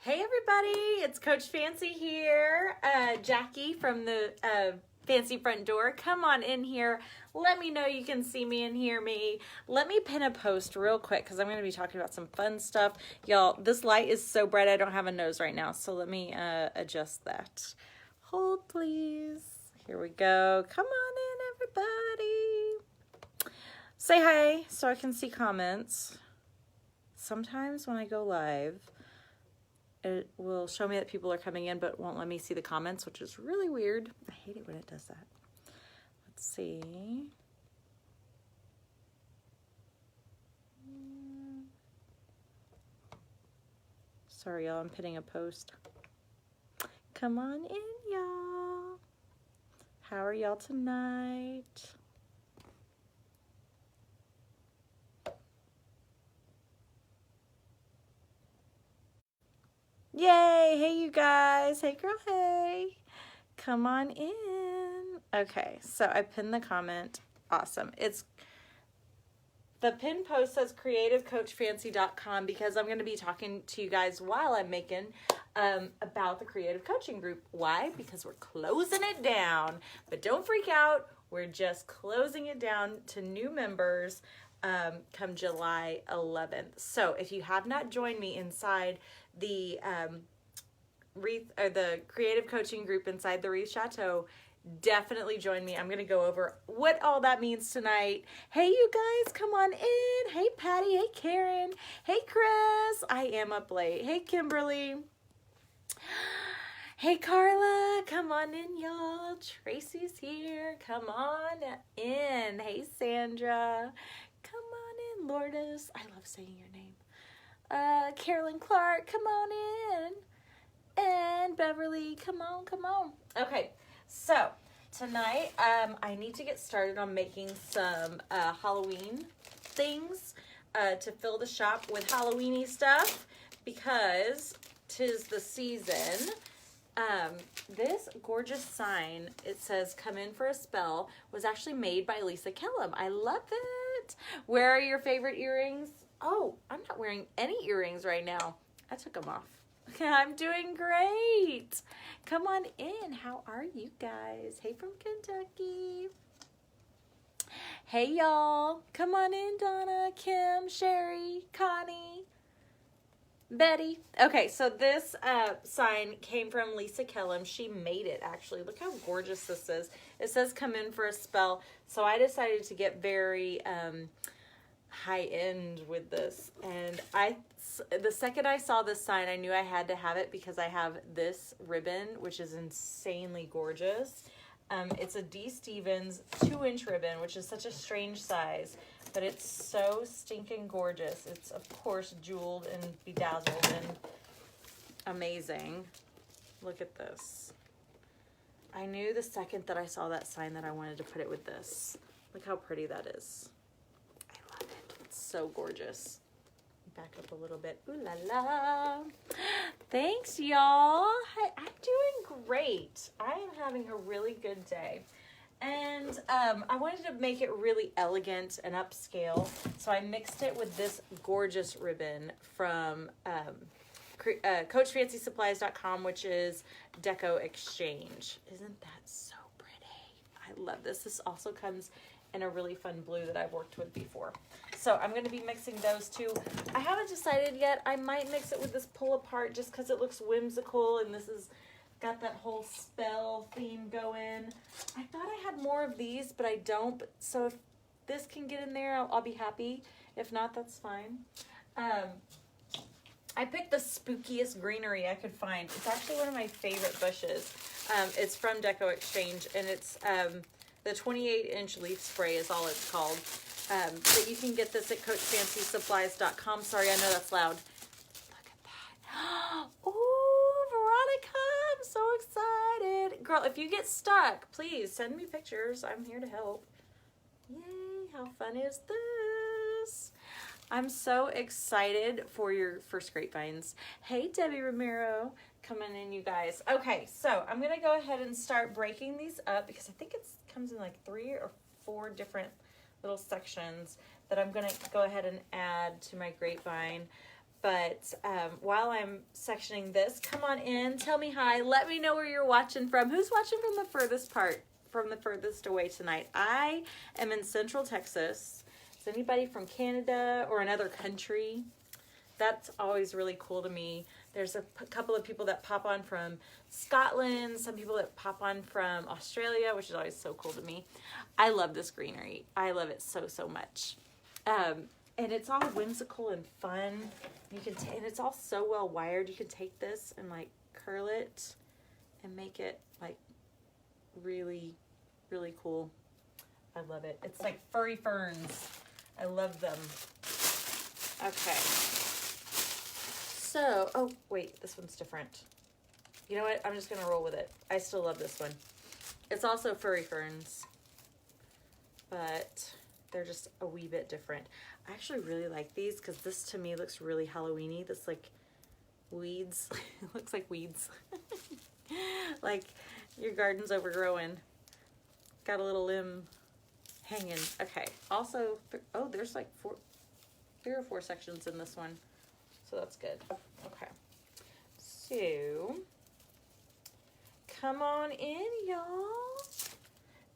Hey everybody, it's Coach Fancy here. Jackie from the Fancy Front Door. Come on in here. Let me know you can see me and hear me. Let me pin a post real quick because I'm going to be talking about some fun stuff. Y'all, this light is so bright I don't have a nose right now, so let me adjust that. Hold please. Here we go. Come on in everybody. Say hi so I can see comments. Sometimes when I go live, it will show me that people are coming in, but won't let me see the comments, which is really weird. I hate it when it does that. Let's see. Sorry, y'all, I'm pinning a post. Come on in, y'all. How are y'all tonight? Yay! Hey, you guys. Hey, girl, hey. Come on in. Okay, so I pinned the comment. Awesome. The pin post says creativecoachfancy.com because I'm going to be talking to you guys while I'm making about the creative coaching group. Why? Because we're closing it down. But don't freak out. We're just closing it down to new members come July 11th. So if you have not joined me inside the Wreath or the creative coaching group inside the Wreath Chateau, definitely join me. I'm going to go over what all that means tonight. Hey, you guys, come on in. Hey, Patty. Hey, Karen. Hey, Chris. I am up late. Hey, Kimberly. Hey, Carla. Come on in, y'all. Tracy's here. Come on in. Hey, Sandra. Come on in, Lourdes. I love saying your name. Carolyn Clark, come on in. And Beverly, come on, come on. Okay, so tonight I need to get started on making some Halloween things to fill the shop with Halloweeny stuff because 'tis the season. This gorgeous sign, it says come in for a spell, was actually made by Lisa Kellum. I love it. Where are your favorite earrings? Oh, I'm not wearing any earrings right now. I took them off. I'm doing great. Come on in. How are you guys? Hey from Kentucky. Hey y'all. Come on in, Donna, Kim, Sherry, Connie, Betty. Okay, so this sign came from Lisa Kellum. She made it, actually. Look how gorgeous this is. It says come in for a spell. So I decided to get very high end with this. And the second I saw this sign, I knew I had to have it because I have this ribbon, which is insanely gorgeous. It's a D. Stevens 2-inch ribbon, which is such a strange size, but it's so stinking gorgeous. It's, of course, jeweled and bedazzled and amazing. Look at this. I knew the second that I saw that sign that I wanted to put it with this. Look how pretty that is. I love it. It's so gorgeous. Back up a little bit. Ooh la la. Thanks, y'all. Hi, I'm doing great. I am having a really good day. And I wanted to make it really elegant and upscale, so I mixed it with this gorgeous ribbon from CoachFancySupplies.com, which is Deco Exchange. Isn't that so pretty? I love this. This also comes in a really fun blue that I've worked with before. So I'm going to be mixing those two. I haven't decided yet. I might mix it with this pull apart just because it looks whimsical, and this is got that whole spell theme going. I thought I had more of these, but I don't. So if this can get in there, I'll be happy. If not, that's fine. I picked the spookiest greenery I could find. It's actually one of my favorite bushes. It's from Deco Exchange, and it's the 28-inch leaf spray is all it's called. But you can get this at CoachFancySupplies.com. Sorry, I know that's loud. Look at that. Ooh, Veronica, I'm so excited. Girl, if you get stuck, please send me pictures. I'm here to help. Yay, how fun is this? I'm so excited for your first grapevines. Hey, Debbie Romero, coming in, you guys. Okay, so I'm going to go ahead and start breaking these up because I think it comes in like 3 or 4 different little sections that I'm going to go ahead and add to my grapevine. But while I'm sectioning this, come on in, tell me hi, let me know where you're watching from. Who's watching from the furthest part, from the furthest away tonight? I am in Central Texas. Is anybody from Canada or another country? That's always really cool to me. There's a couple of people that pop on from Scotland, some people that pop on from Australia, which is always so cool to me. I love this greenery. I love it so, so much. And it's all whimsical and fun. You can and it's all so well wired. You can take this and like curl it and make it like really, really cool. I love it. It's like furry ferns. I love them. Okay. So, oh wait, this one's different. You know what? I'm just gonna roll with it. I still love this one. It's also furry ferns, but they're just a wee bit different. I actually really like these because this to me looks really Halloween-y. This like weeds. It looks like weeds. Like your garden's overgrowing. Got a little limb hanging. Okay. Also, oh, there's like 3 or 4 sections in this one. So that's good. Okay. So, come on in, y'all.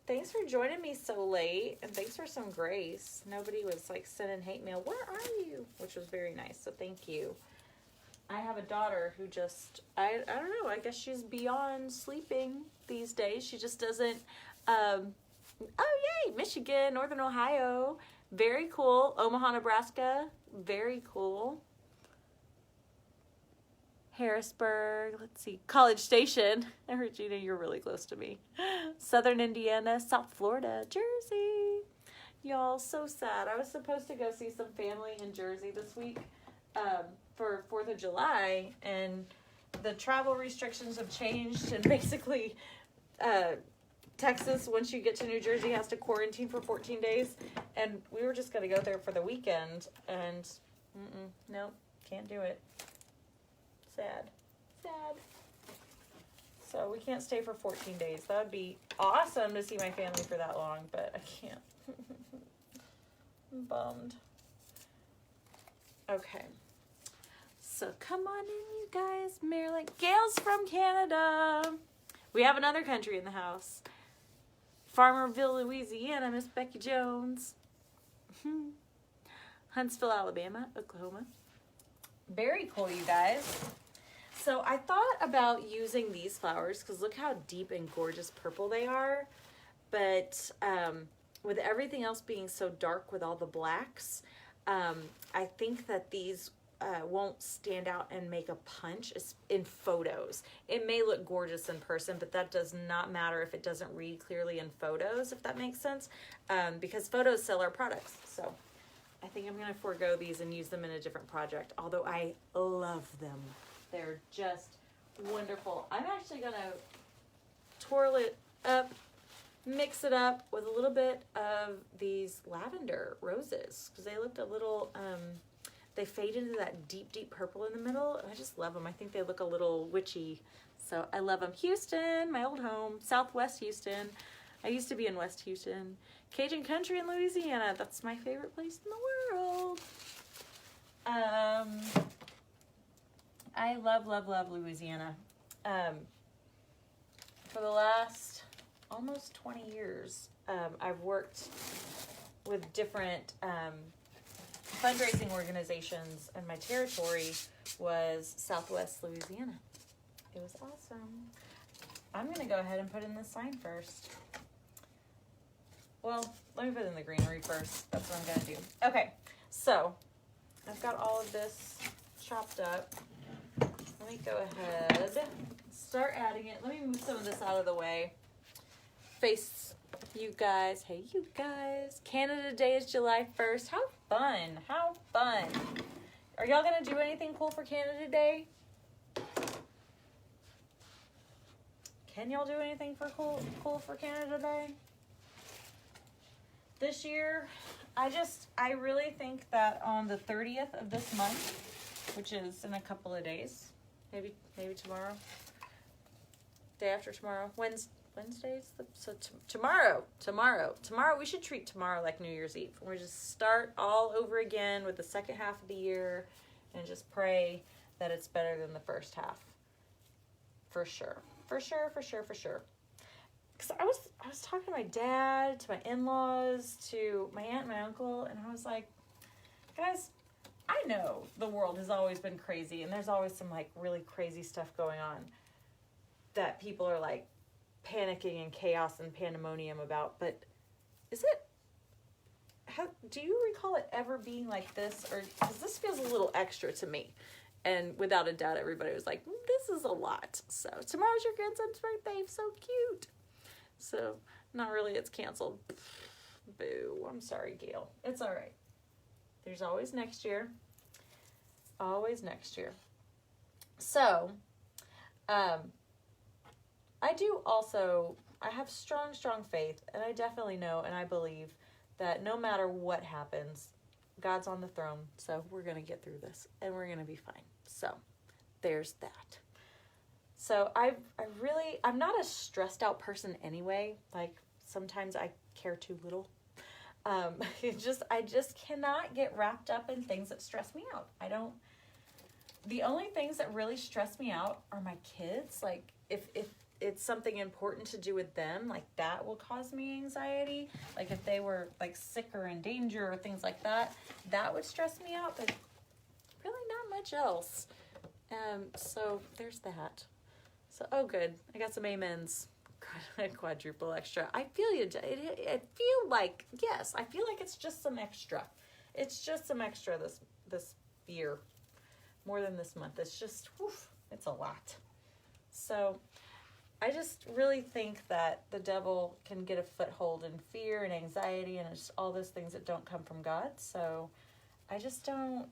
Thanks for joining me so late, and thanks for some grace. Nobody was like sending hate mail. Where are you? Which was very nice, so thank you. I have a daughter who just, I don't know, I guess she's beyond sleeping these days. She just doesn't, oh yay, Michigan, Northern Ohio. Very cool. Omaha, Nebraska. Very cool. Harrisburg, let's see, College Station. Regina, you're really close to me. Southern Indiana, South Florida, Jersey. Y'all, so sad. I was supposed to go see some family in Jersey this week for 4th of July, and the travel restrictions have changed, and basically Texas, once you get to New Jersey, has to quarantine for 14 days, and we were just going to go there for the weekend, and nope, can't do it. Sad. So we can't stay for 14 days. That would be awesome to see my family for that long, but I can't. I'm bummed. Okay. So come on in, you guys. Maryland. Gail's from Canada. We have another country in the house. Farmerville, Louisiana, Miss Becky Jones. Huntsville, Alabama, Oklahoma. Very cool, you guys. So I thought about using these flowers because look how deep and gorgeous purple they are. But with everything else being so dark with all the blacks, I think that these won't stand out and make a punch in photos. It may look gorgeous in person, but that does not matter if it doesn't read clearly in photos, if that makes sense, because photos sell our products. So I think I'm going to forego these and use them in a different project, although I love them. They're just wonderful. I'm actually going to twirl it up, mix it up with a little bit of these lavender roses because they looked a little, they fade into that deep, deep purple in the middle. And I just love them. I think they look a little witchy. So I love them. Houston, my old home, Southwest Houston. I used to be in West Houston. Cajun country in Louisiana. That's my favorite place in the world. I love, love, love Louisiana. For the last almost 20 years, I've worked with different fundraising organizations, and my territory was Southwest Louisiana. It was awesome. I'm going to go ahead and put in this sign first. Well, let me put in the greenery first. That's what I'm going to do. Okay, so I've got all of this chopped up. Let me go ahead, start adding it. Let me move some of this out of the way. Face you guys. Hey, you guys. Canada Day is July 1st. How fun. How fun. Are y'all going to do anything cool for Canada Day? Can y'all do anything for cool for Canada Day? This year, I really think that on the 30th of this month, which is in a couple of days, maybe tomorrow, day after tomorrow, Wednesdays, so tomorrow, we should treat tomorrow like New Year's Eve. We just start all over again with the second half of the year and just pray that it's better than the first half. For sure. For sure, for sure, for sure. Because I was talking to my dad, to my in-laws, to my aunt and my uncle, and I was like, guys, I know the world has always been crazy, and there's always some, like, really crazy stuff going on that people are, like, panicking and chaos and pandemonium about, but do you recall it ever being like this? Or, because this feels a little extra to me. And without a doubt, everybody was like, this is a lot. So, tomorrow's your grandson's birthday. So cute. So, not really, it's canceled. Boo. I'm sorry, Gail. It's all right. There's always next year. Always next year. So, I have strong, strong faith, and I definitely know, and I believe that no matter what happens, God's on the throne, so we're going to get through this, and we're going to be fine. So, there's that. So, I'm not a stressed out person anyway. Like, sometimes I care too little. I just cannot get wrapped up in things that stress me out. The only things that really stress me out are my kids. Like, if it's something important to do with them, like, that will cause me anxiety. Like, if they were, like, sick or in danger or things like that, that would stress me out, but really not much else. So there's that. So, oh, good. I got some amens. Quadruple extra. I feel you. I feel like it's just some extra. It's just some extra this year. More than this month. It's just, it's a lot. So, I just really think that the devil can get a foothold in fear and anxiety and just all those things that don't come from God. So, I don't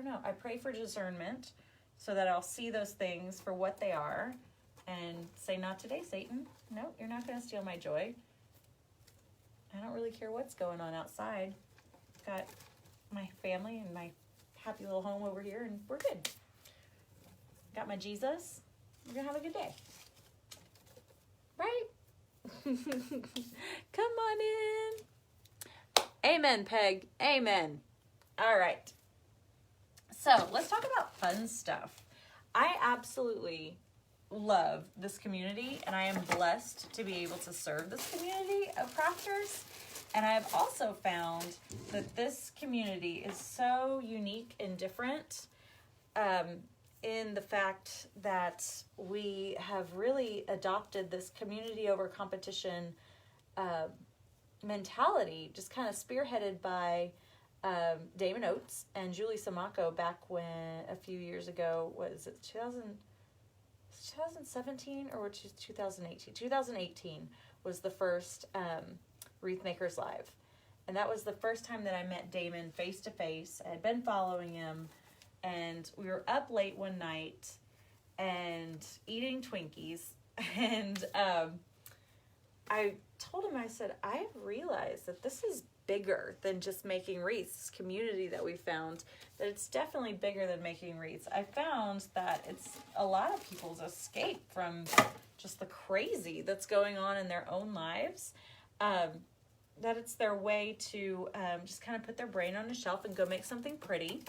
know. I pray for discernment so that I'll see those things for what they are and say, not today, Satan. No, you're not going to steal my joy. I don't really care what's going on outside. Got my family and my happy little home over here, and we're good. Got my Jesus. We're going to have a good day. Right? Come on in. Amen, Peg. Amen. All right. So, let's talk about fun stuff. I absolutely love this community, and I am blessed to be able to serve this community of crafters. And I have also found that this community is so unique and different in the fact that we have really adopted this community over competition mentality, just kind of spearheaded by Damon Oates and Julie Samako back when a few years ago, what is it, 2017 or 2018? 2018 was the first Wreath Makers Live. And that was the first time that I met Damon face to face. I had been following him, and we were up late one night and eating Twinkies. And I told him, I said, I've realized that this is bigger than just making wreaths. This community that we found, that it's definitely bigger than making wreaths. I found that it's a lot of people's escape from just the crazy that's going on in their own lives. That it's their way to just kind of put their brain on a shelf and go make something pretty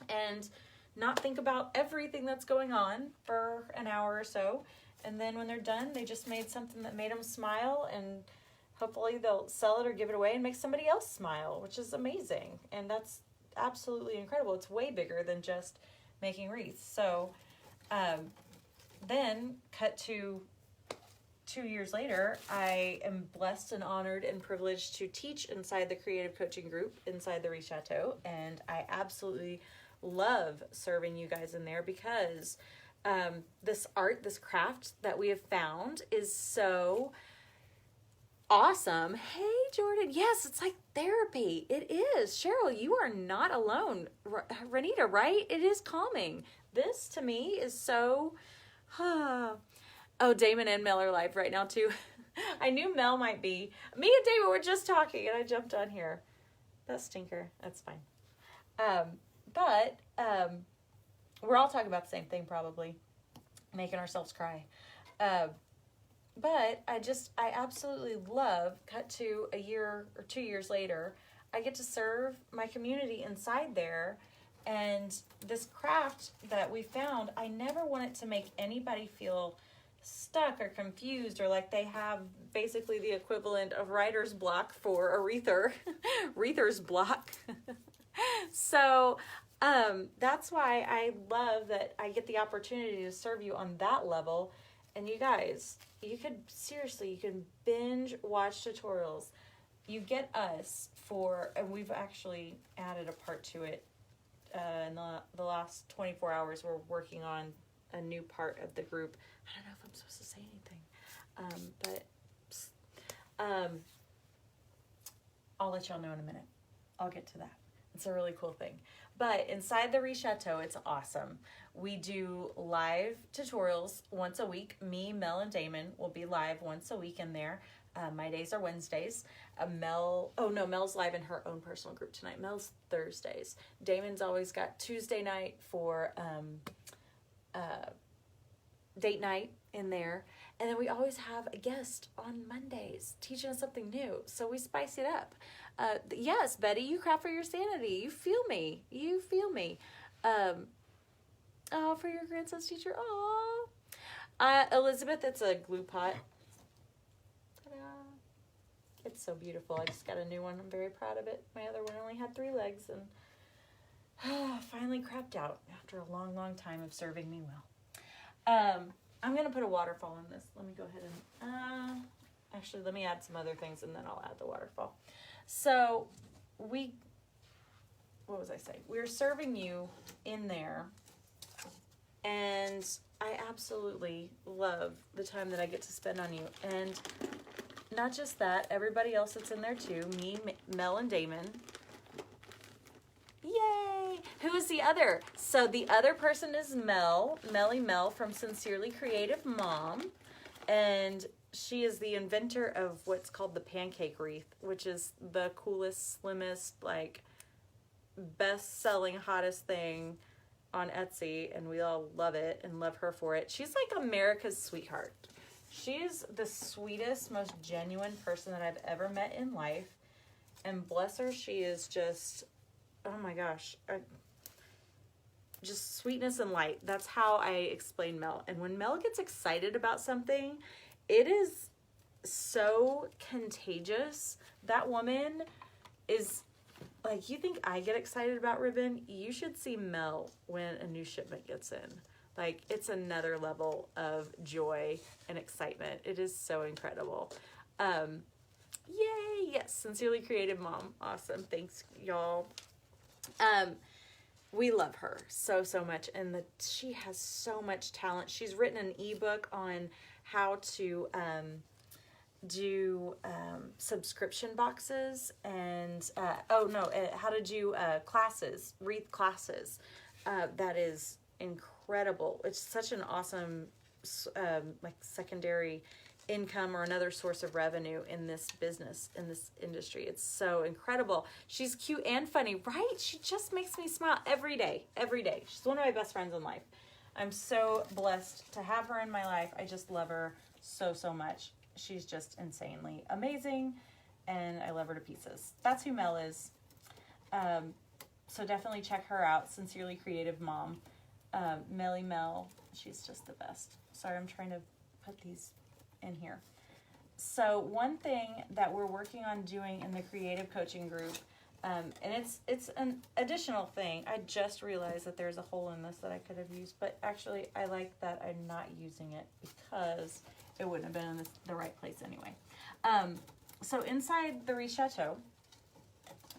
and not think about everything that's going on for an hour or so. And then when they're done, they just made something that made them smile, and hopefully they'll sell it or give it away and make somebody else smile, which is amazing. And that's absolutely incredible. It's way bigger than just making wreaths. So then cut to 2 years later, I am blessed and honored and privileged to teach inside the creative coaching group inside the Wreath Chateau. And I absolutely love serving you guys in there because this art, this craft that we have found is so awesome. Hey, Jordan. Yes, it's like therapy. It is. Cheryl, you are not alone. Renita, right? It is calming. This, to me, is so... Oh, Damon and Mel are live right now, too. I knew Mel might be. Me and Damon were just talking, and I jumped on here. That stinker. That's fine. But we're all talking about the same thing, probably. Making ourselves cry. But I absolutely love, cut to a year or 2 years later, I get to serve my community inside there. And this craft that we found, I never want it to make anybody feel stuck or confused or like they have basically the equivalent of writer's block for a wreather, wreather's block. So that's why I love that I get the opportunity to serve you on that level. And you guys, you can binge watch tutorials. You get us and we've actually added a part to it. In the last 24 hours, we're working on a new part of the group. I don't know if I'm supposed to say anything, but I'll let y'all know in a minute. I'll get to that. It's a really cool thing. But inside the Wreath Chateau, it's awesome. We do live tutorials once a week. Me, Mel, and Damon will be live once a week in there. My days are Wednesdays. Mel's live in her own personal group tonight. Mel's Thursdays. Damon's always got Tuesday night for date night in there. And then we always have a guest on Mondays teaching us something new. So we spice it up. Yes, Betty, you cry for your sanity. You feel me. For your grandson's teacher. Oh. Elizabeth, it's a glue pot. Ta-da. It's so beautiful. I just got a new one. I'm very proud of it. My other one only had 3 legs and finally crapped out after a long, long time of serving me well. I'm going to put a waterfall in this. Let me go ahead and, actually, let me add some other things and then I'll add the waterfall. So what was I saying? We're serving you in there, and I absolutely love the time that I get to spend on you. And not just that, everybody else that's in there too, me, Mel, and Damon. Yay! Who is the other? So the other person is Melly Mel from Sincerely Creative Mom, and she is the inventor of what's called the pancake wreath, which is the coolest, slimmest, like, best-selling, hottest thing on Etsy, and we all love it and love her for it. She's like America's sweetheart. She is the sweetest, most genuine person that I've ever met in life, and bless her, she is just, oh my gosh, just sweetness and light. That's how I explain Mel. And when Mel gets excited about something, it is so contagious. That woman is, like, you think I get excited about ribbon? You should see Mel when a new shipment gets in. Like, it's another level of joy and excitement. It is so incredible. Yay! Yes, Sincerely Creative Mom. Awesome. Thanks, y'all. We love her so, so much. And she has so much talent. She's written an ebook on how to do subscription boxes and how to do classes, Wreath classes. That is incredible. It's such an awesome like secondary income or another source of revenue in this business, in this industry. It's so incredible. She's cute and funny, right? She just makes me smile every day. She's one of my best friends in life. I'm so blessed to have her in my life. I just love her so, so much. She's just insanely amazing, and I love her to pieces. That's who Mel is. So definitely check her out. Sincerely Creative Mom. Melly Mel. She's just the best. Sorry, I'm trying to put these in here. So one thing that we're working on doing in the creative coaching group, and it's an additional thing. I just realized that there's a hole in this that I could have used, but actually I like that I'm not using it because it wouldn't have been in the right place anyway. So inside the Wreath Chateau,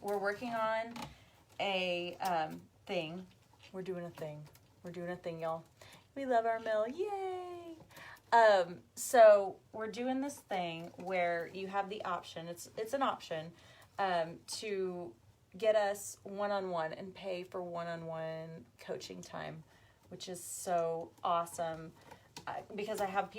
we're working on a thing. We're doing a thing, y'all. We love our Mel. Yay! So we're doing this thing where you have the option, it's an option, to get us one-on-one and pay for one-on-one coaching time, which is so awesome. Because I had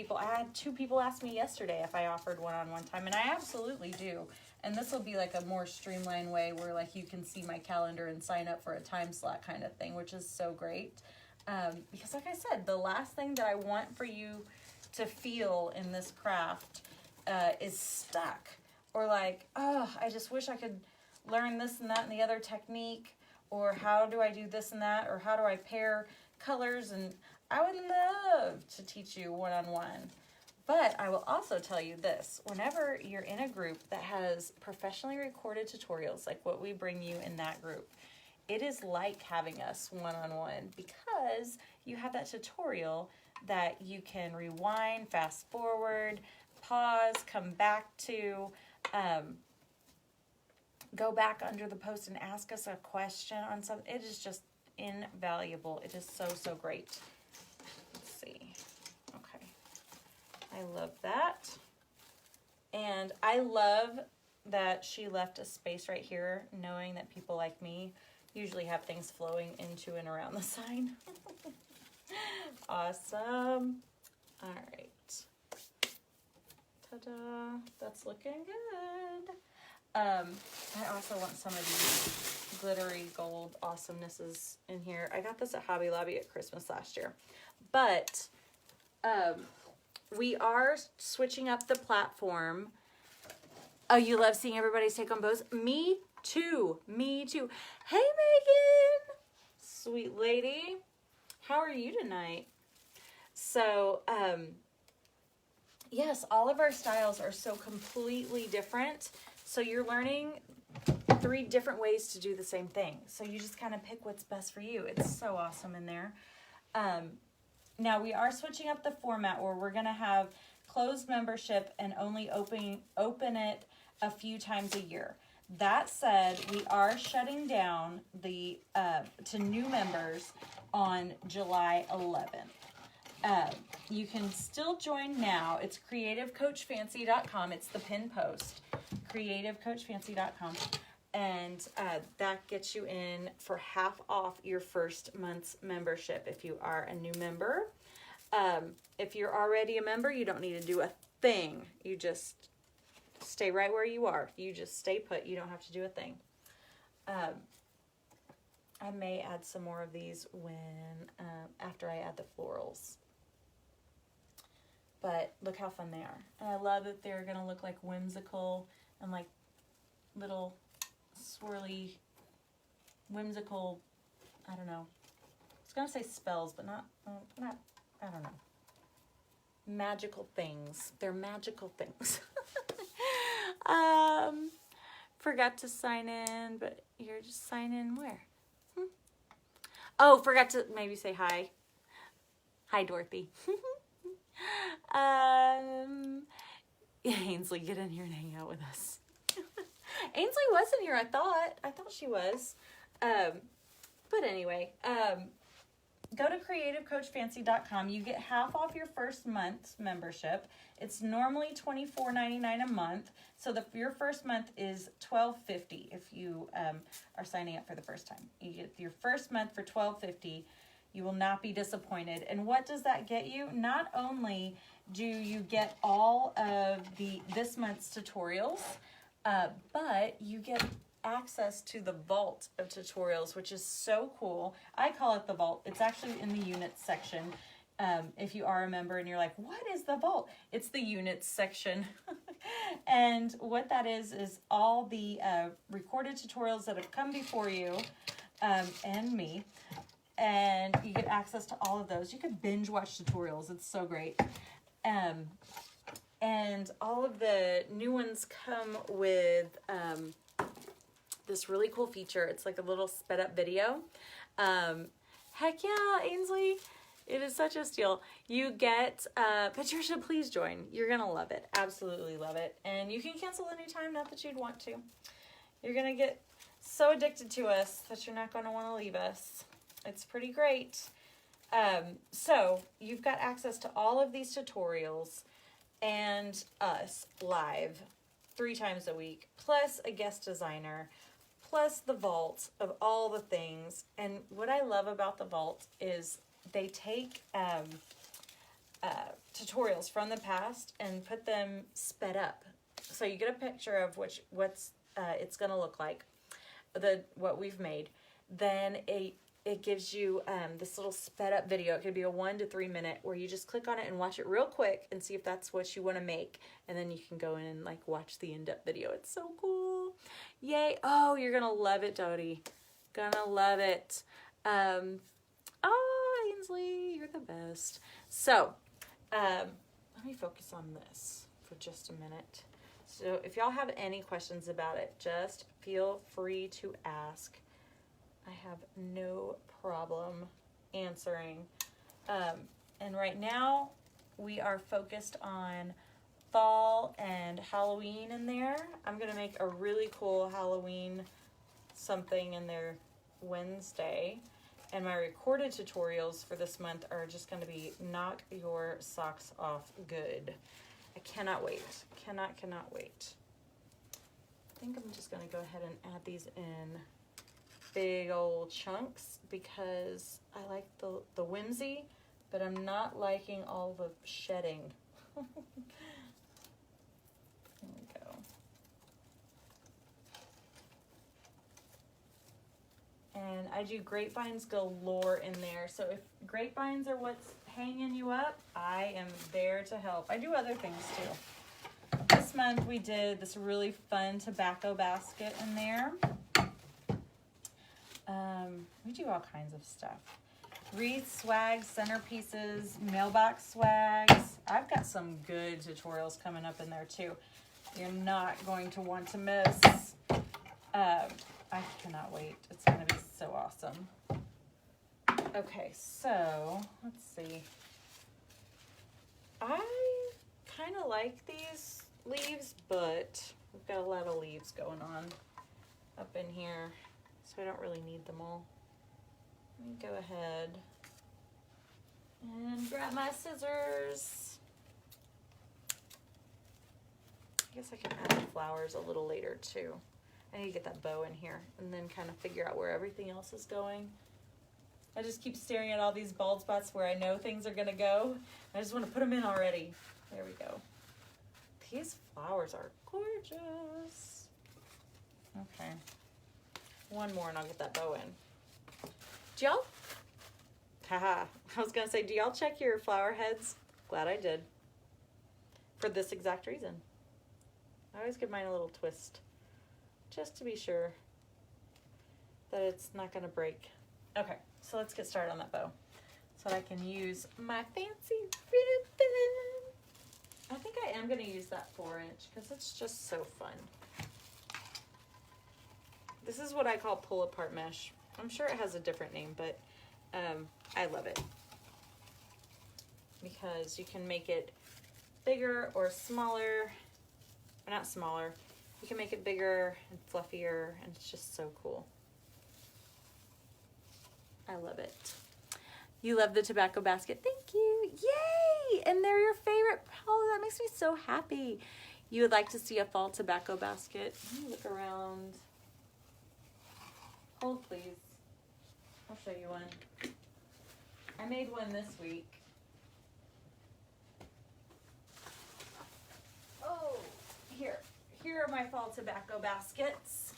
2 people ask me yesterday if I offered one-on-one time, and I absolutely do. And this will be like a more streamlined way where like you can see my calendar and sign up for a time slot kind of thing, which is so great. Because like I said, the last thing that I want for you to feel in this craft is stuck, or like, oh, I just wish I could learn this and that and the other technique, or how do I do this and that, or how do I pair colors, and I would love to teach you one-on-one. But I will also tell you this, whenever you're in a group that has professionally recorded tutorials, like what we bring you in that group, it is like having us one-on-one, because you have that tutorial that you can rewind, fast forward, pause, come back to, go back under the post and ask us a question on something. It is just invaluable. It is so, so great. Let's see. Okay. I love that. And I love that she left a space right here, knowing that people like me usually have things flowing into and around the sign. Awesome. All right. Ta-da. That's looking good. I also want some of these glittery gold awesomenesses in here. I got this at Hobby Lobby at Christmas last year. But we are switching up the platform. Oh, you love seeing everybody's take on bows? Me too. Me too. Hey, Megan. Sweet lady. How are you tonight? So, yes, all of our styles are so completely different. So you're learning 3 different ways to do the same thing. So you just kind of pick what's best for you. It's so awesome in there. Now we are switching up the format where we're going to have closed membership and only open it a few times a year. That said, we are shutting down the to new members on July 11th. You can still join now. It's creativecoachfancy.com. It's the pin post, creativecoachfancy.com. And that gets you in for half off your first month's membership if you are a new member. If you're already a member, you don't need to do a thing. You just stay right where you are. You just stay put. You don't have to do a thing. I may add some more of these when after I add the florals. But look how fun they are. And I love that they're going to look like whimsical and like little swirly, whimsical, I don't know. I was going to say spells, but not, I don't know. Magical things. They're magical things. Forgot to sign in, but you're just sign in where? Oh, forgot to maybe say hi. Hi, Dorothy. Ainsley, get in here and hang out with us. Ainsley wasn't here, I thought she was. But anyway, go to creativecoachfancy.com. You get half off your first month's membership. It's normally $24.99 a month. So your first month is $12.50 if you are signing up for the first time. You get your first month for $12.50. You will not be disappointed. And what does that get you? Not only do you get all of this month's tutorials, but you get access to the vault of tutorials, which is so cool. I call it the vault. It's actually in the units section. If you are a member and you're like, what is the vault? It's the units section. And what that is all the recorded tutorials that have come before you and me. And you get access to all of those. You can binge watch tutorials. It's so great. And all of the new ones come with this really cool feature. It's like a little sped up video. Heck yeah, Ainsley. It is such a steal. You get, Patricia, please join. You're going to love it. Absolutely love it. And you can cancel anytime, not that you'd want to. You're going to get so addicted to us that you're not going to want to leave us. It's pretty great. So you've got access to all of these tutorials and us live 3 times a week, plus a guest designer, plus the vault of all the things. And what I love about the vault is they take tutorials from the past and put them sped up. So you get a picture of what's it's going to look like, what we've made. Then it gives you this little sped up video. It could be a 1 to 3 minute where you just click on it and watch it real quick and see if that's what you want to make. And then you can go in and like watch the in-depth video. It's so cool. Yay. Oh, you're going to love it, Dodie. Gonna love it. Oh, Ainsley, you're the best. So, let me focus on this for just a minute. So if y'all have any questions about it, just feel free to ask. I have no problem answering. And right now we are focused on fall and Halloween in there. I'm going to make a really cool Halloween something in there Wednesday. And my recorded tutorials for this month are just going to be knock your socks off good. I cannot wait. Cannot wait. I think I'm just going to go ahead and add these in big old chunks because I like the whimsy, but I'm not liking all the shedding. There we go. And I do grapevines galore in there. So if grapevines are what's hanging you up, I am there to help. I do other things too. This month we did this really fun tobacco basket in there. We do all kinds of stuff. Wreath swags, centerpieces, mailbox swags. I've got some good tutorials coming up in there too. You're not going to want to miss. I cannot wait. It's going to be so awesome. Okay, so let's see. I kind of like these leaves, but we've got a lot of leaves going on up in here, so I don't really need them all. Let me go ahead and grab my scissors. I guess I can add the flowers a little later too. I need to get that bow in here and then kind of figure out where everything else is going. I just keep staring at all these bald spots where I know things are gonna go. I just want to put them in already. There we go. These flowers are gorgeous. Okay. One more and I'll get that bow in. Do y'all? Haha. I was gonna say, do y'all check your flower heads? Glad I did. For this exact reason. I always give mine a little twist. Just to be sure that it's not gonna break. Okay, so let's get started on that bow. So that I can use my fancy ribbon. I think I am gonna use that 4-inch because it's just so fun. This is what I call pull apart mesh. I'm sure it has a different name, but I love it. Because you can make it bigger or smaller, or not smaller. You can make it bigger and fluffier, and it's just so cool. I love it. You love the tobacco basket. Thank you. Yay! And they're your favorite. Oh, that makes me so happy. You would like to see a fall tobacco basket. Let me look around. Hold, please. I'll show you one. I made one this week. Oh, here. Here are my fall tobacco baskets.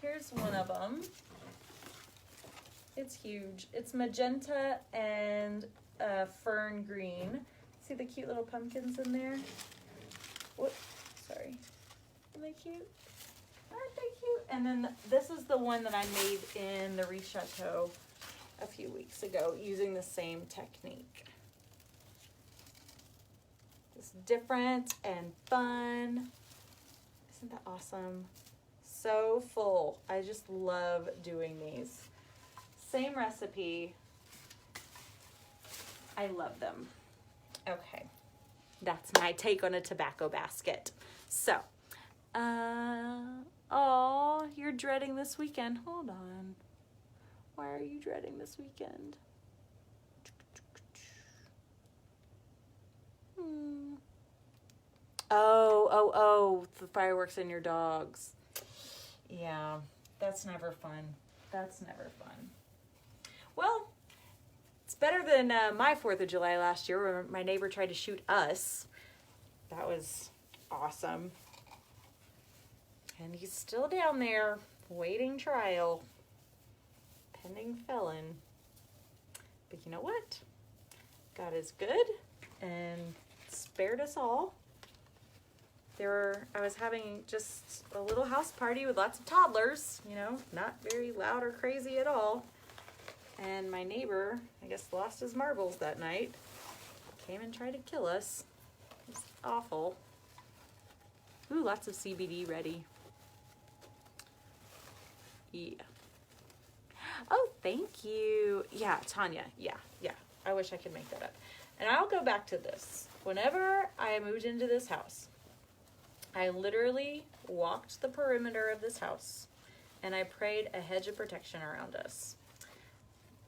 Here's one of them. It's huge. It's magenta and fern green. See the cute little pumpkins in there? Whoops, sorry. Aren't they cute? Aren't they cute? And then this is the one that I made in the Wreath Chateau a few weeks ago using the same technique. It's different and fun. Isn't that awesome? So full. I just love doing these. Same recipe. I love them. Okay. That's my take on a tobacco basket. So, oh, you're dreading this weekend. Hold on. Why are you dreading this weekend? Oh, the fireworks and your dogs. Yeah, that's never fun. That's never fun. Well, it's better than my 4th of July last year where my neighbor tried to shoot us. That was awesome. And he's still down there waiting trial. Pending felon. But you know what? God is good and spared us all. I was having just a little house party with lots of toddlers, you know, not very loud or crazy at all. And my neighbor, I guess, lost his marbles that night. Came and tried to kill us. It was awful. Ooh, lots of CBD ready. Yeah. Oh, thank you. Yeah, Tanya. Yeah. I wish I could make that up. And I'll go back to this. Whenever I moved into this house, I literally walked the perimeter of this house and I prayed a hedge of protection around us.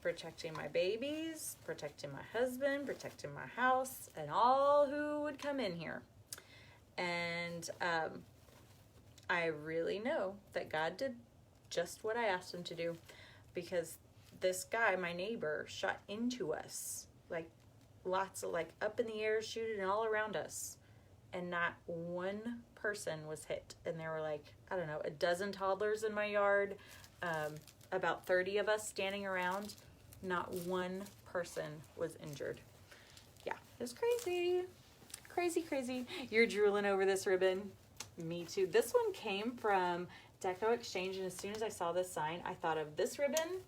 Protecting my babies, protecting my husband, protecting my house, and all who would come in here. And I really know that God did just what I asked him to do, because this guy, my neighbor, shot into us, like lots of like up in the air shooting all around us, and not one person was hit. And there were like, I don't know, a dozen toddlers in my yard, about 30 of us standing around. Not one person was injured. Yeah, it was crazy. Crazy. You're drooling over this ribbon. Me too. This one came from Deco Exchange, and as soon as I saw this sign, I thought of this ribbon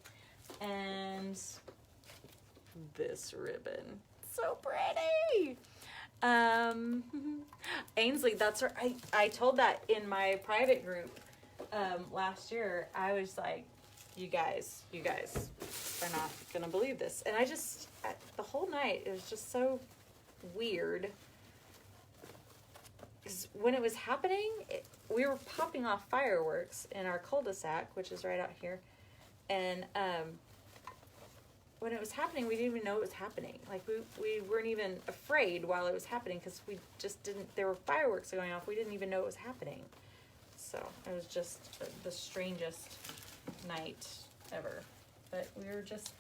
and this ribbon. So pretty. Ainsley, that's right. I told that in my private group last year. I was like, you guys are not gonna believe this. And the whole night, it was just so weird. Because when it was happening, we were popping off fireworks in our cul-de-sac, which is right out here. And when it was happening, we didn't even know it was happening. Like, we weren't even afraid while it was happening, because we just didn't, there were fireworks going off. We didn't even know it was happening. So it was just the strangest night ever. But we were just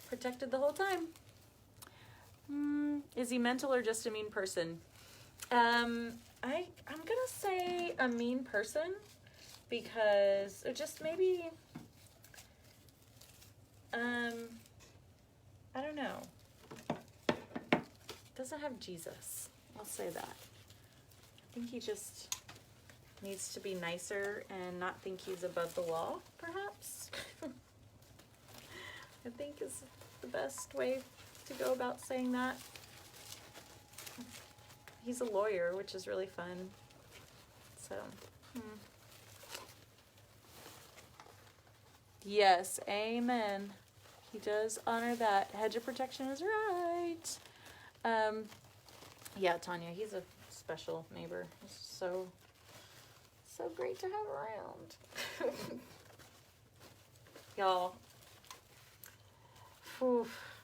protected the whole time. Is he mental or just a mean person? I'm gonna say a mean person, because it just maybe, I don't know. Doesn't have Jesus. I'll say that. I think he just needs to be nicer and not think he's above the law, perhaps. I think is the best way to go about saying that. He's a lawyer, which is really fun. So, Yes, amen. He does honor that. Hedge of protection is right. Yeah, Tanya, he's a special neighbor. He's so great to have around. Y'all,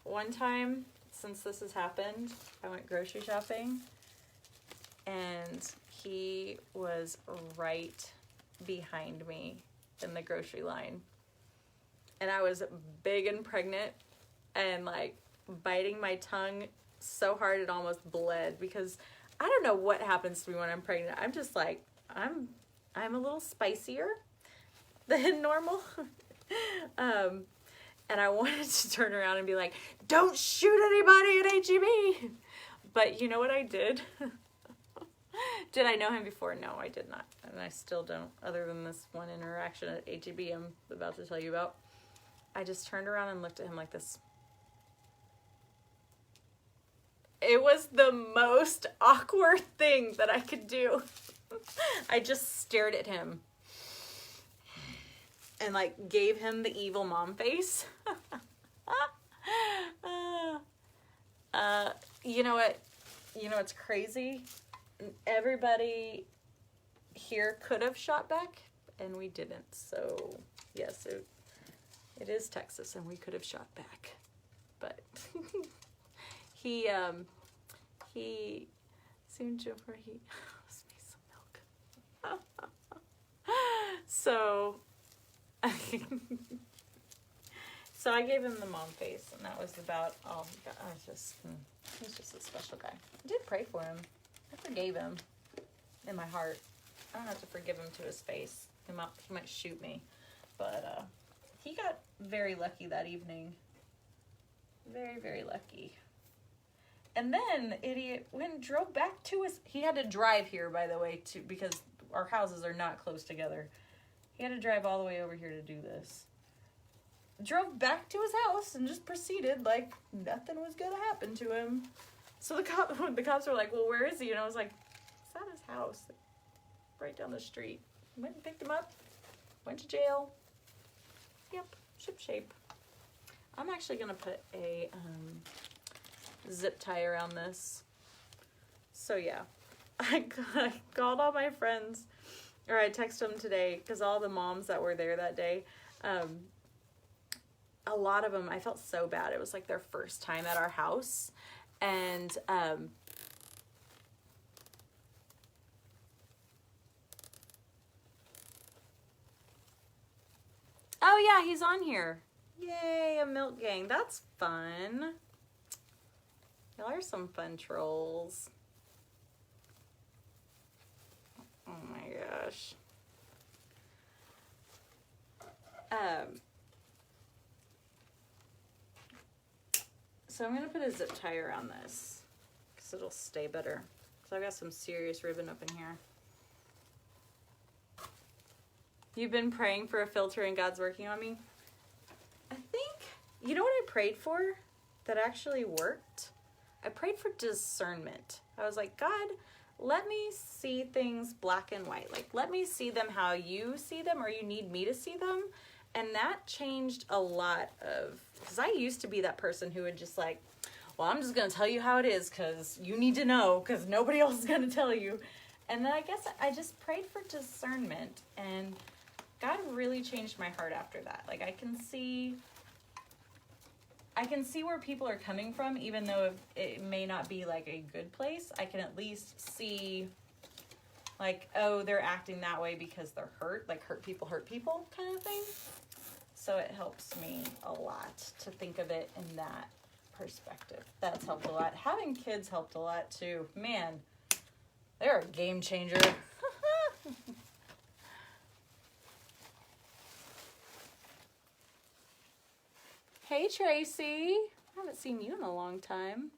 one time since this has happened, I went grocery shopping, and he was right behind me in the grocery line. And I was big and pregnant and like biting my tongue so hard it almost bled, because I don't know what happens to me when I'm pregnant. I'm just like, I'm a little spicier than normal. And I wanted to turn around and be like, don't shoot anybody at HEB. But you know what I did? Did I know him before? No, I did not. And I still don't, other than this one interaction at HEB I'm about to tell you about. I just turned around and looked at him like this. It was the most awkward thing that I could do. I just stared at him and like gave him the evil mom face. You know what? You know what's crazy? Everybody here could have shot back, and we didn't. So yes, it is Texas, and we could have shot back, but he soon Joker, he let's make some milk. So so I gave him the mom face, and that was about all he got. He's just a special guy. I did pray for him. I forgave him in my heart. I don't have to forgive him to his face. He might shoot me, but he got very lucky that evening. Very, very lucky. And then idiot went and drove back to his... He had to drive here, by the way, because our houses are not close together. He had to drive all the way over here to do this. Drove back to his house and just proceeded like nothing was going to happen to him. So the cops were like, well, where is he? And I was like, it's at his house, right down the street. Went and picked him up, went to jail. Yep, ship shape. I'm actually going to put a zip tie around this. So yeah, I called all my friends, or I texted them today, because all the moms that were there that day, a lot of them, I felt so bad. It was like their first time at our house. And oh yeah, he's on here. Yay, a milk gang. That's fun. Y'all are some fun trolls. Oh my gosh. So I'm going to put a zip tie around this because it'll stay better. So I've got some serious ribbon up in here. You've been praying for a filter and God's working on me? I think, you know what I prayed for that actually worked? I prayed for discernment. I was like, God, let me see things black and white. Like, let me see them how you see them or you need me to see them. And that changed a lot of, because I used to be that person who would just like, well, I'm just going to tell you how it is because you need to know because nobody else is going to tell you. And then I guess I just prayed for discernment, and God really changed my heart after that. Like, I can see where people are coming from, even though it may not be like a good place. I can at least see like, oh, they're acting that way because they're hurt, like hurt people kind of thing. So it helps me a lot to think of it in that perspective. That's helped a lot. Having kids helped a lot too. Man, they're a game changer. Hey, Tracy. I haven't seen you in a long time.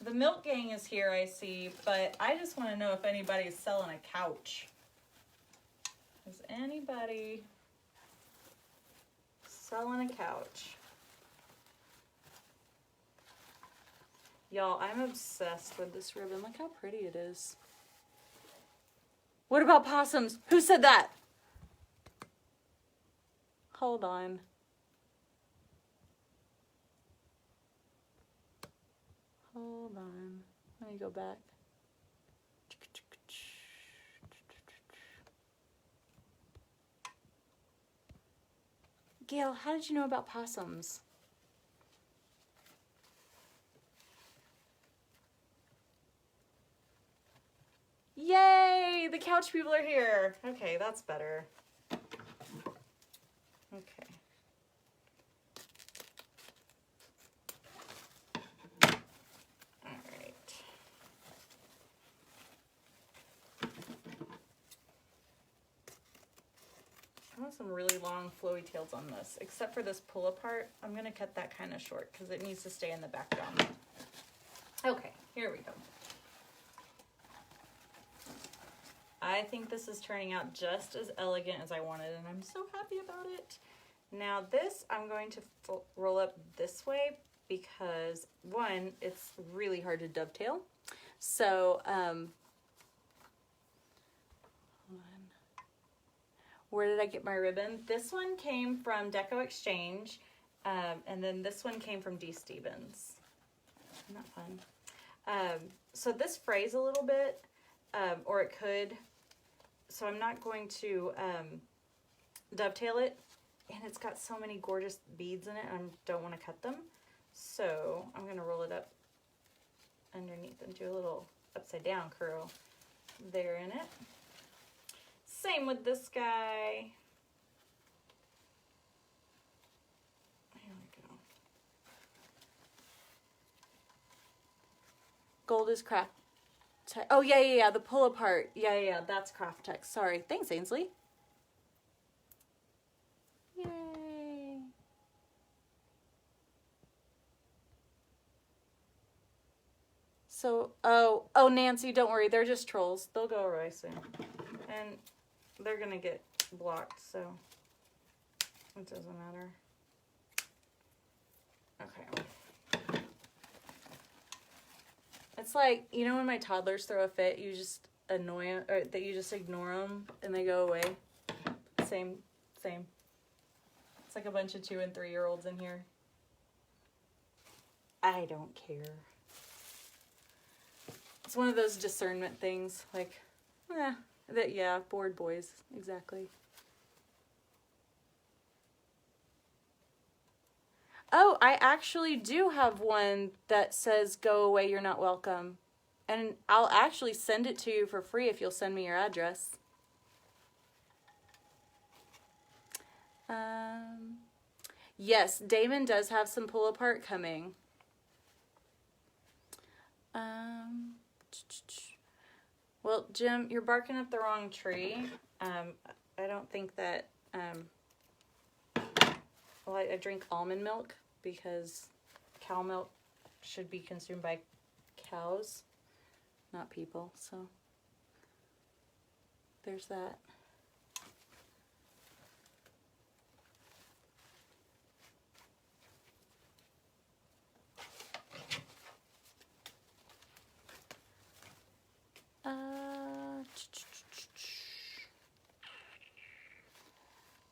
The milk gang is here, I see, but I just want to know if anybody's selling a couch. Is anybody selling a couch? Y'all, I'm obsessed with this ribbon. Look how pretty it is. What about possums? Who said that? Hold on. Hold on. Let me go back. Gail, how did you know about possums? Yay! The couch people are here. Okay, that's better. Okay. I want some really long flowy tails on this, except for this pull apart. I'm going to cut that kind of short because it needs to stay in the background. Okay, here we go. I think this is turning out just as elegant as I wanted, and I'm so happy about it. Now this, I'm going to roll up this way because, one, it's really hard to dovetail. So, where did I get my ribbon? This one came from Deco Exchange, and then this one came from D. Stevens. Isn't that fun? So this frays a little bit, or it could. So I'm not going to dovetail it, and it's got so many gorgeous beads in it, I don't want to cut them. So I'm going to roll it up underneath and do a little upside down curl there in it. Same with this guy. Here we go. Gold is craft. Oh, yeah, the pull apart. Yeah, that's Craft Tex. Sorry. Thanks, Ainsley. Yay. So, oh, Nancy, don't worry. They're just trolls. They'll go away soon. And they're going to get blocked, so it doesn't matter. Okay. It's like, you know when my toddlers throw a fit, you just annoy them, or that you just ignore them and they go away? Same. It's like a bunch of 2- and 3-year-olds in here. I don't care. It's one of those discernment things, like, bored boys, exactly. Oh, I actually do have one that says, go away, you're not welcome. And I'll actually send it to you for free if you'll send me your address. Yes, Damon does have some pull apart coming. Well, Jim, you're barking up the wrong tree. I don't think that, well, I drink almond milk because cow milk should be consumed by cows, not people, so there's that.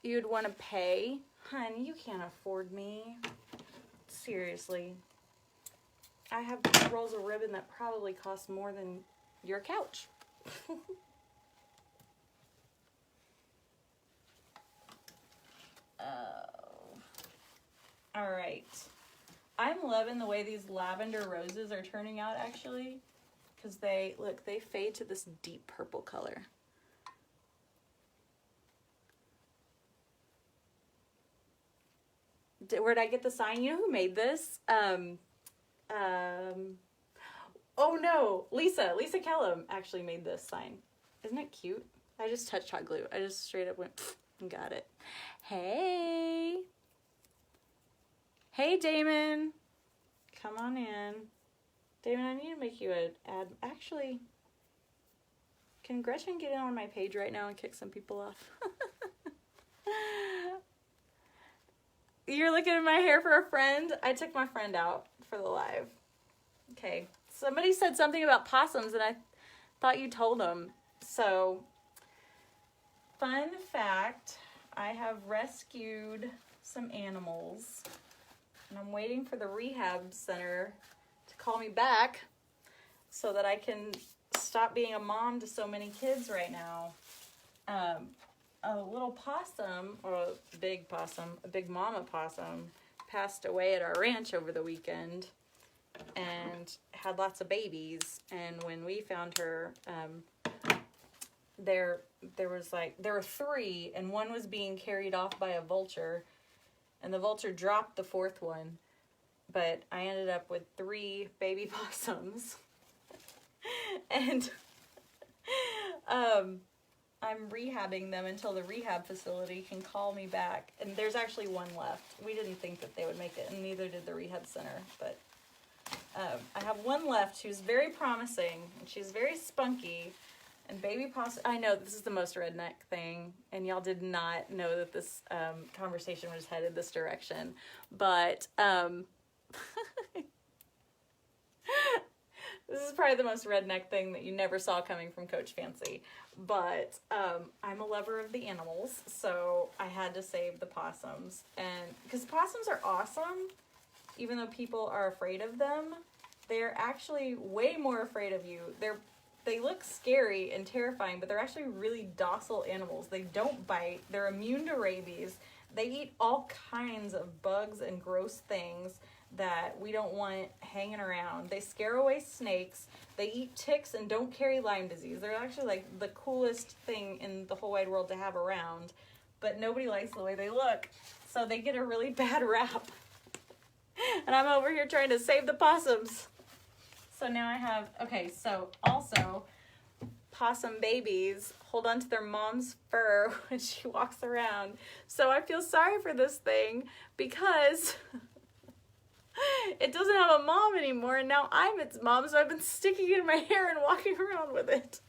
You'd want to pay? Hun, you can't afford me. Seriously. I have rolls of ribbon that probably cost more than your couch. All right. I'm loving the way these lavender roses are turning out, actually. Because they fade to this deep purple color. Where'd I get the sign? You know who made this? Oh no, Lisa Kellum actually made this sign. Isn't it cute? I just touched hot glue. I just straight up went and got it. Hey Damon, come on in. Damon, I need to make you an ad. Actually, can Gretchen get in on my page right now and kick some people off? You're looking at my hair for a friend? I took my friend out for the live. Okay. Somebody said something about possums, and I thought you told them. So, fun fact, I have rescued some animals, and I'm waiting for the rehab center to call me back so that I can stop being a mom to so many kids right now. A little possum, or a big mama possum, passed away at our ranch over the weekend and had lots of babies. And when we found her, there were 3, and one was being carried off by a vulture, and the vulture dropped the 4th one. But I ended up with 3 baby possums. And I'm rehabbing them until the rehab facility can call me back. And there's actually 1 left. We didn't think that they would make it, and neither did the rehab center. But I have 1 left who's very promising, and she's very spunky. And baby possum, I know this is the most redneck thing, and y'all did not know that this conversation was headed this direction. But this is probably the most redneck thing that you never saw coming from Coach Fancy. But I'm a lover of the animals, so I had to save the possums. And because possums are awesome, even though people are afraid of them, they're actually way more afraid of you. They look scary and terrifying, but they're actually really docile animals. They don't bite. They're immune to rabies. They eat all kinds of bugs and gross things that we don't want hanging around. They scare away snakes. They eat ticks and don't carry Lyme disease. They're actually like the coolest thing in the whole wide world to have around, but nobody likes the way they look, so they get a really bad rap. And I'm over here trying to save the possums. So now I have, okay, so also possum babies hold on to their mom's fur when she walks around. So I feel sorry for this thing because It doesn't have a mom anymore, and now I'm its mom, so I've been sticking it in my hair and walking around with it.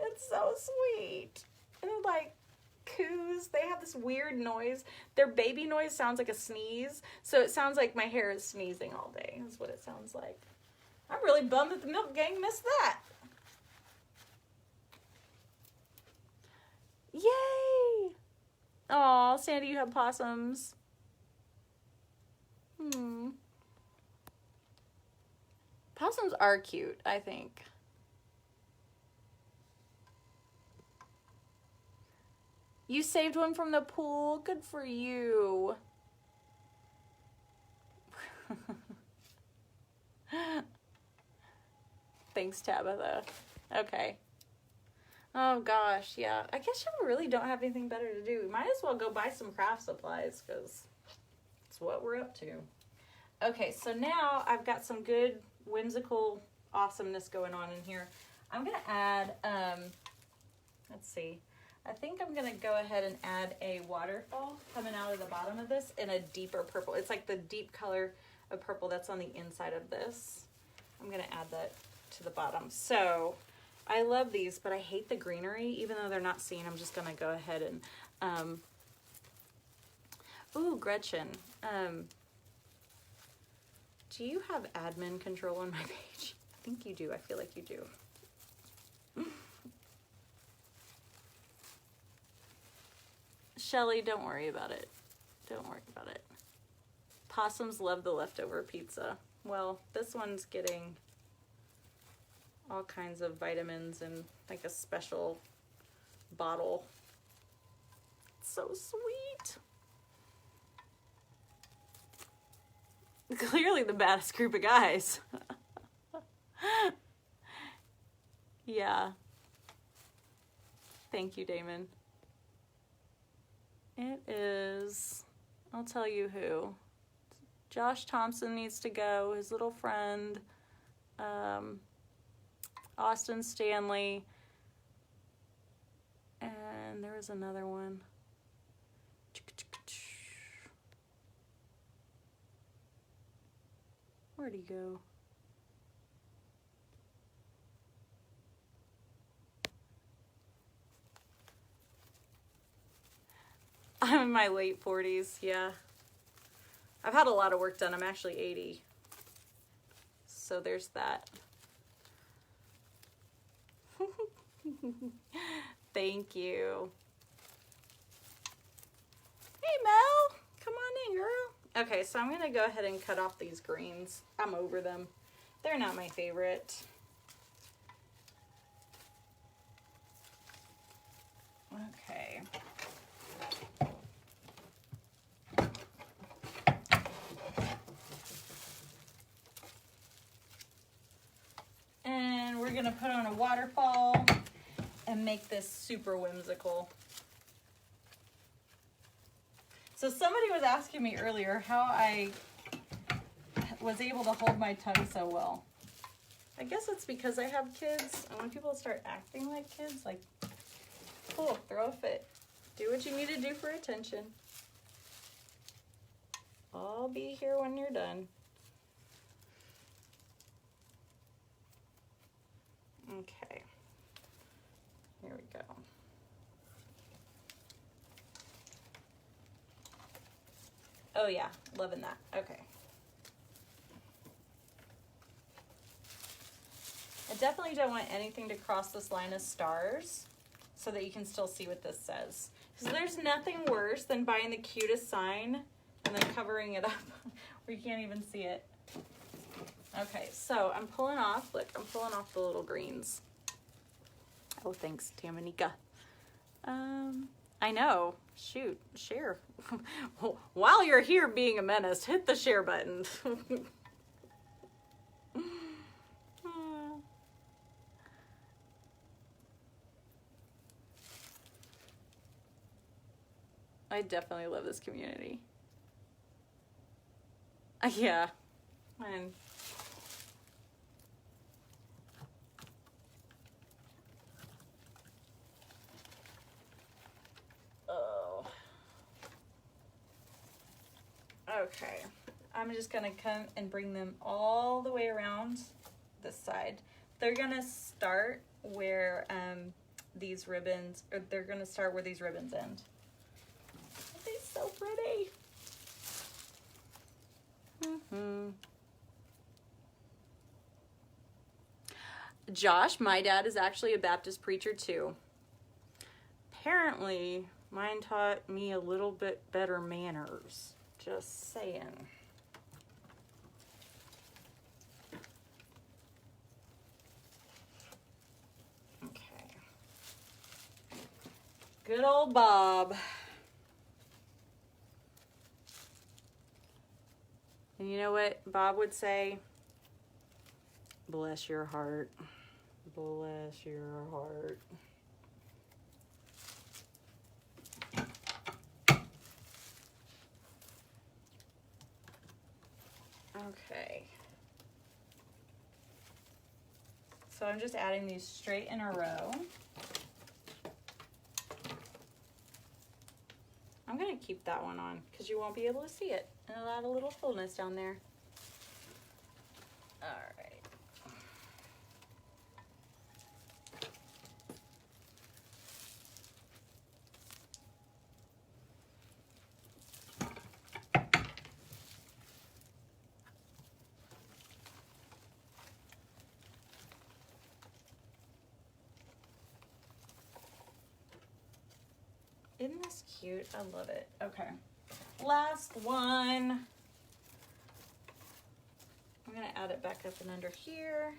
It's so sweet. And it like coos. They have this weird noise. Their baby noise sounds like a sneeze, so it sounds like my hair is sneezing all day. That's what it sounds like. I'm really bummed that the milk gang missed that. Yay! Aw, Sandy, you have possums. Possums are cute, I think. You saved one from the pool. Good for you. Thanks, Tabitha. Okay. Oh gosh, yeah. I guess you really don't have anything better to do. Might as well go buy some craft supplies because it's what we're up to. Okay, so now I've got some good whimsical awesomeness going on in here. I'm gonna add, let's see. I think I'm gonna go ahead and add a waterfall coming out of the bottom of this in a deeper purple. It's like the deep color of purple that's on the inside of this. I'm gonna add that to the bottom. So I love these, but I hate the greenery. Even though they're not seen, I'm just gonna go ahead and, ooh, Gretchen. Do you have admin control on my page? I think you do. I feel like you do. Shelly, don't worry about it. Don't worry about it. Possums love the leftover pizza. Well, this one's getting all kinds of vitamins in like a special bottle. It's so sweet. Clearly the baddest group of guys. Yeah. Thank you, Damon. It is, I'll tell you who. Josh Thompson needs to go, his little friend, Austin Stanley, and there was another one. Where'd he go? I'm in my late 40s, yeah. I've had a lot of work done. I'm actually 80. So there's that. Thank you. Hey, Mel. Come on in, girl. Okay, so I'm going to go ahead and cut off these greens. I'm over them. They're not my favorite. Okay. And we're going to put on a waterfall and make this super whimsical. So somebody was asking me earlier how I was able to hold my tongue so well. I guess it's because I have kids, and when people start acting like kids, like, cool, throw a fit. Do what you need to do for attention. I'll be here when you're done. Okay. Here we go. Oh yeah, loving that. Okay. I definitely don't want anything to cross this line of stars so that you can still see what this says. Because there's nothing worse than buying the cutest sign and then covering it up where you can't even see it. Okay, so I'm pulling off, look, I'm pulling off the little greens. Oh, thanks, Tamanika. I know, shoot, share. While you're here being a menace, hit the share button. I definitely love this community. Yeah, and oh, okay. I'm just gonna come and bring them all the way around this side. They're gonna start where these ribbons, or they're gonna start where these ribbons end. Aren't they so pretty? Josh, my dad is actually a Baptist preacher too. Apparently, mine taught me a little bit better manners. Just saying. Okay. Good old Bob. And you know what Bob would say? Bless your heart. Bless your heart. Okay. So I'm just adding these straight in a row. I'm going to keep that one on because you won't be able to see it. And it'll add a little fullness down there. All right. Isn't this cute? I love it. Okay. Last one. I'm going to add it back up and under here.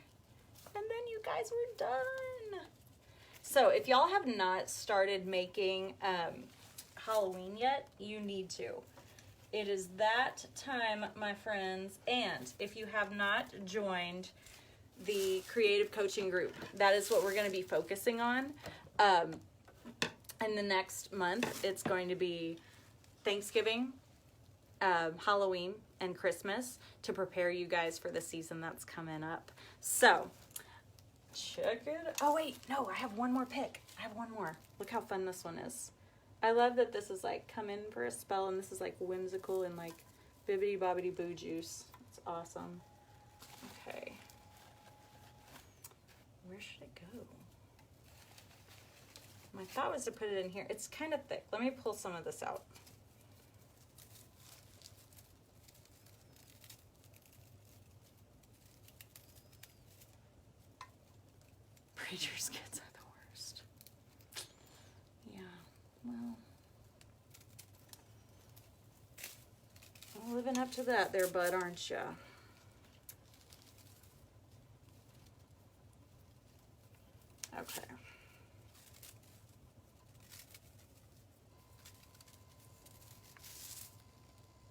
And then you guys were done. So if y'all have not started making Halloween yet, you need to. It is that time, my friends. And if you have not joined the creative coaching group, that is what we're going to be focusing on. In the next month, it's going to be Thanksgiving, Halloween, and Christmas to prepare you guys for the season that's coming up. So, check it. Oh, wait, no, I have one more pick. I have one more. Look how fun this one is. I love that this is like come in for a spell, and this is like whimsical and like bibbidi bobbidi boo juice. It's awesome. Okay. Where should it go? My thought was to put it in here. It's kind of thick. Let me pull some of this out. Preacher's kids are the worst. Yeah, well. Living up to that there, bud, aren't ya? Okay.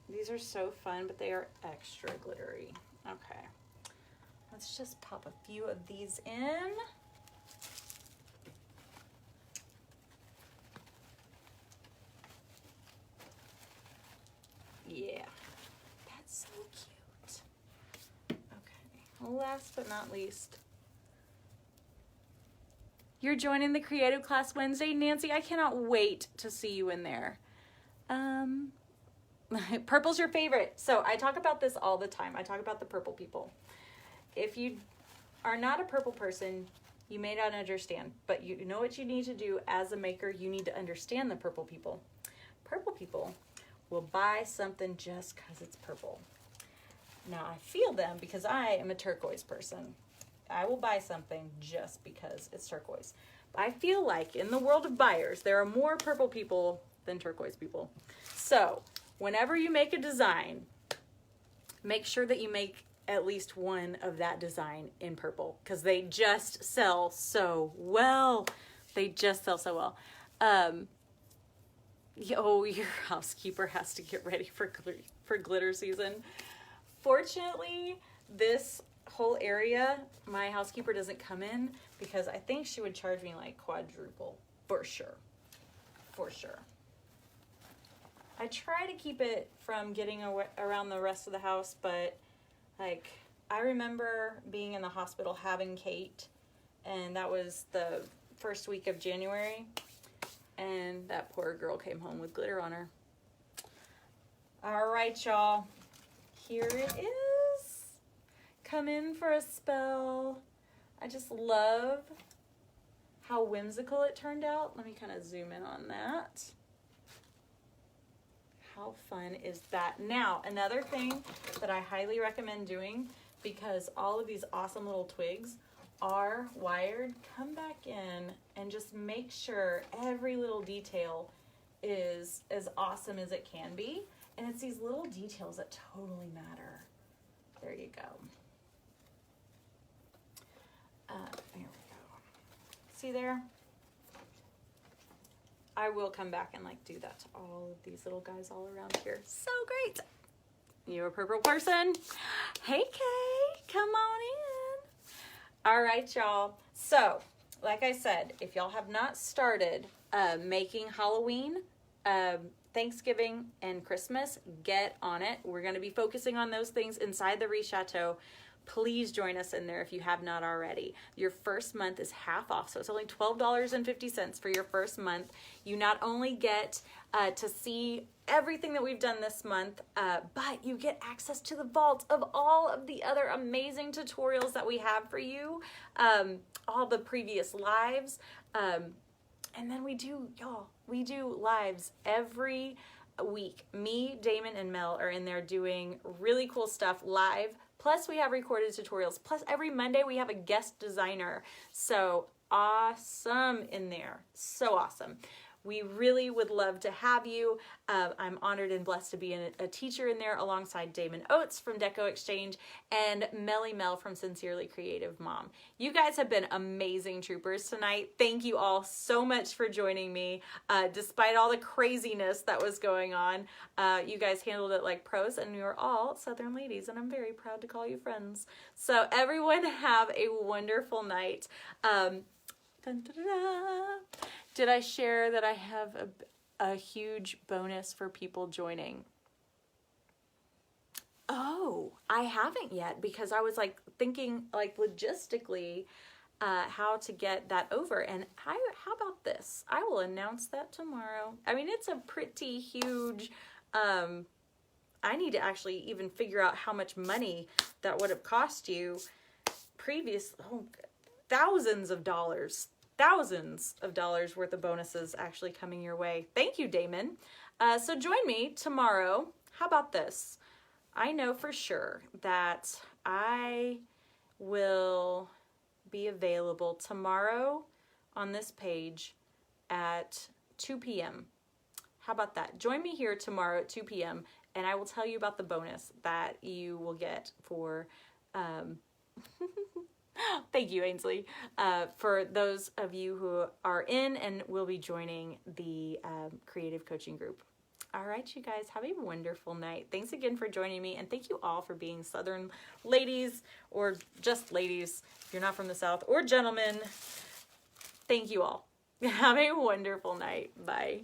These are so fun, but they are extra glittery. Okay. Let's just pop a few of these in. Yeah. That's so cute. Okay. Last but not least, you're joining the creative class Wednesday. Nancy, I cannot wait to see you in there. Purple's your favorite. So I talk about this all the time. I talk about the purple people. If you are not a purple person, you may not understand, but you know what you need to do as a maker. You need to understand the purple people. Purple people will buy something just because it's purple. Now I feel them because I am a turquoise person. I will buy something just because it's turquoise. But I feel like in the world of buyers, there are more purple people than turquoise people. So whenever you make a design, make sure that you make at least one of that design in purple because they just sell so well. They just sell so well. Oh, your housekeeper has to get ready for glitter season. Fortunately, this whole area, my housekeeper doesn't come in because I think she would charge me like quadruple for sure. For sure. I try to keep it from getting around the rest of the house, but like I remember being in the hospital having Kate, and that was the first week of January, and that poor girl came home with glitter on her. All right, y'all. here it is. Come in for a spell. I just love how whimsical it turned out. Let me kind of zoom in on that. How fun is that? Now, another thing that I highly recommend doing, because all of these awesome little twigs are wired, come back in and just make sure every little detail is as awesome as it can be. And it's these little details that totally matter. There you go. There we go. See there? I will come back and like do that to all of these little guys all around here. So great. You're a purple person. Hey, Kay, come on in. All right, y'all. So, like I said, if y'all have not started making Halloween, Thanksgiving, and Christmas, get on it. We're going to be focusing on those things inside the Wreath Chateau. Please join us in there if you have not already. Your first month is half off, so it's only $12.50 for your first month. You not only get to see everything that we've done this month, but you get access to the vault of all of the other amazing tutorials that we have for you, all the previous lives, and then we do lives every week. Me, Damon, and Mel are in there doing really cool stuff live. Plus, we have recorded tutorials. Plus, every Monday, we have a guest designer. So awesome in there. So awesome. We really would love to have you. I'm honored and blessed to be a teacher in there alongside Damon Oates from Deco Exchange and Melly Mel from Sincerely Creative Mom. You guys have been amazing troopers tonight. Thank you all so much for joining me. Despite all the craziness that was going on, you guys handled it like pros, and we were all Southern ladies, and I'm very proud to call you friends. So everyone have a wonderful night. Dun, dun, dun, dun. Did I share that I have a huge bonus for people joining? Oh, I haven't yet, because I was like thinking like logistically how to get that over. And how about this? I will announce that tomorrow. I mean, it's a pretty huge, I need to actually even figure out how much money that would have cost you previous, thousands of dollars worth of bonuses actually coming your way. Thank you, Damon. So join me tomorrow. How about this? I know for sure that I will be available tomorrow on this page at 2 p.m. How about that? Join me here tomorrow at 2 p.m. and I will tell you about the bonus that you will get for thank you, Ainsley, for those of you who are in and will be joining the creative coaching group. All right, you guys, have a wonderful night. Thanks again for joining me, and thank you all for being Southern ladies, or just ladies if you're not from the South, or gentlemen. Thank you all. Have a wonderful night. Bye.